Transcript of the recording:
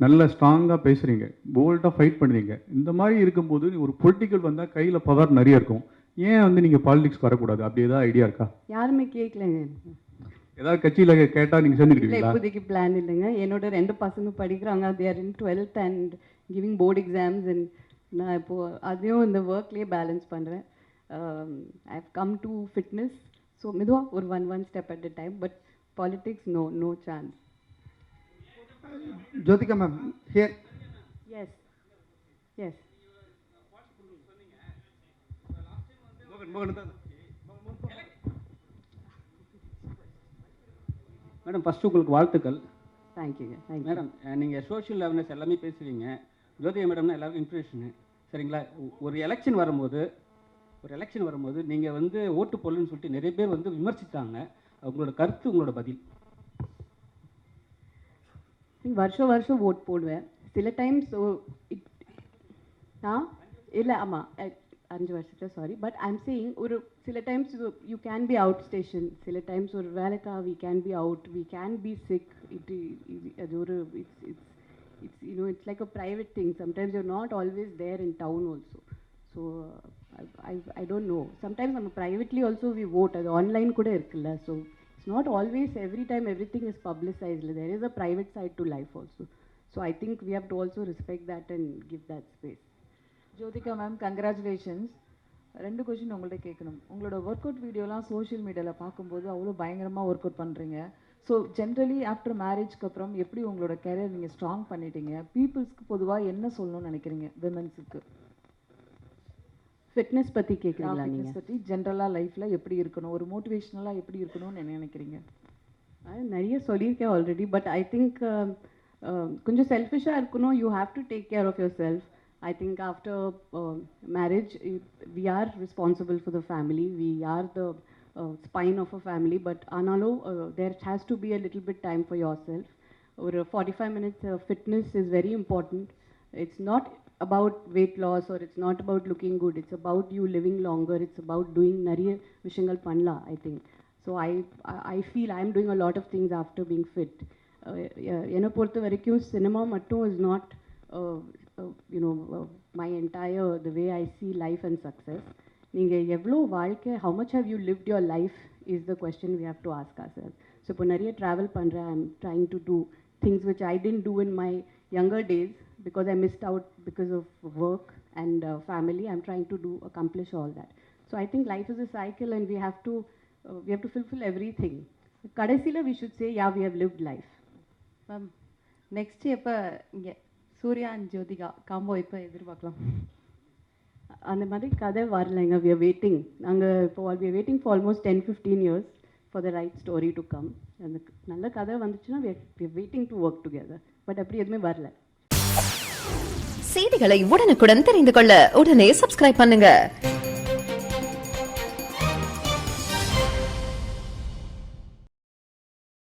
நல்ல ஸ்ட்ராங்காக பேசுகிறீங்க, போல்டாக ஃபைட் பண்ணுறீங்க. இந்த மாதிரி இருக்கும்போது ஒரு பொலிட்டிக்கல் வந்தால் கையில் பவர் நிறைய இருக்கும். ஏன் வந்து நீங்கள் பாலிடிக்ஸ் வரக்கூடாது? அப்படி ஏதாவது ஐடியா இருக்கா? யாருமே கேட்கலங்க. ஏதாவது கட்சியில் கேட்டால் நீங்கள் இல்லை, சேர்ந்துக்கிட்டீங்களா? இப்போதைக்கு பிளான் இல்லைங்க. என்னோட 2 பசங்க படிக்கிறாங்க. They are in 12th and giving board exams. And நான் இப்போது அதையும் இந்த ஒர்க்லேயே பேலன்ஸ் பண்ணுறேன். I have come to fitness. So மெதுவாக ஒரு one step at a time. But politics no chance. Jyotika ma'am, here. Yes yes. Madam, first உங்களுக்கு வாழ்த்துக்கள். தேங்க்யூங்க. தேங்க்யூ மேடம், நீங்கள் சோஷியல் அவேர்னஸ் எல்லாமே பேசுவீங்க. ஜோதிகா மேடம்னா எல்லாருக்கும் இன்ஸ்பிரேஷனு, சரிங்களா? ஒரு எலெக்ஷன் வரும்போது நீங்கள் வந்து ஓட்டு போடலன்னு சொல்லிட்டு நிறைய பேர் வந்து விமர்சித்தாங்க. உங்களோட கருத்து, உங்களோட பதில். வருஷம் ஓட் போடுவேன். சில டைம்ஸ் இல்லை, ஆமாம், 5 வருஷத்தில் சாரி. பட் ஐம் சேயிங், ஒரு சில times you can be out station. சில டைம்ஸ் ஒரு வேலைக்கா we can be out, we can be sick. அது ஒரு it's like a private thing. Sometimes you're not always there in town also. So I don't know. Sometimes நம்ம privately also we vote. அது online கூட இருக்குல்ல. So it's not always every time everything is publicized. There is a private side to life also. So I think we have to also respect that and give that space. Jyothika ma'am, congratulations. 2 question உங்கள்கிட்ட கேட்கணும். உங்களோட work out வீடியோலாம் social மீடியாவில் பார்க்கும்போது அவ்வளோ பயங்கரமாக work out பண்ணுறீங்க. So generally after மேரேஜ்க்கு அப்புறம் எப்படி உங்களோட கெரியர் நீங்கள் ஸ்ட்ராங் பண்ணிட்டீங்க? பீப்புள்ஸ்க்கு பொதுவாக என்ன சொல்லணும்னு நினைக்கிறீங்க? விமென்ஸுக்கு ஃபிட்னஸ் பற்றி கேட்குறீங்களா நீங்கள்? பற்றி ஜென்ரலாக லைஃப்பில் எப்படி இருக்கணும், ஒரு மோட்டிவேஷ்னலாக எப்படி இருக்கணும்னு என்ன நினைக்கிறீங்க? நிறைய சொல்லியிருக்கேன் ஆல்ரெடி. பட் ஐ திங்க் கொஞ்சம் செல்ஃபிஷாக இருக்கணும். You have to take care of yourself. I think after marriage, we are responsible for the family. We are the spine of a family. But analo, there has to be a little bit time for yourself. Or 45 minutes fitness is very important. It's not about weight loss or it's not about looking good. It's about you living longer. It's about doing nariya vishangal panla, I think. So I feel I'm doing a lot of things after being fit. Ena portha varaikum cinema mattum is not my entire, the way I see life and success. நீங்கள் எவ்வளோ வாழ்க்கை, how much have you lived your life is the question we have to ask ourselves. So இப்போ நிறைய travel பண்ணுறேன். I'm trying to do things which I didn't do in my younger days because I missed out because of work and family. I'm trying to accomplish all that. So I think life is a cycle and we have to fulfill everything. கடைசியில் we should say, yeah, we have lived life. Next எப்போ இங்கே Surya and Jyothika combo இப்போ எதிர்பார்க்கலாம்? அந்த மாதிரி கதை வரலைங்க. we are waiting. நாங்கள் இப்போ we are waiting for almost 10-15 years for the right story to come. அந்த நல்ல கதை வந்துச்சுன்னா we are waiting to work together. But அப்படி எதுவுமே வரல. செய்திகளை உடனுக்குடன் தெரிந்து கொள்ள உடனே சப்ஸ்கிரைப் பண்ணுங்க.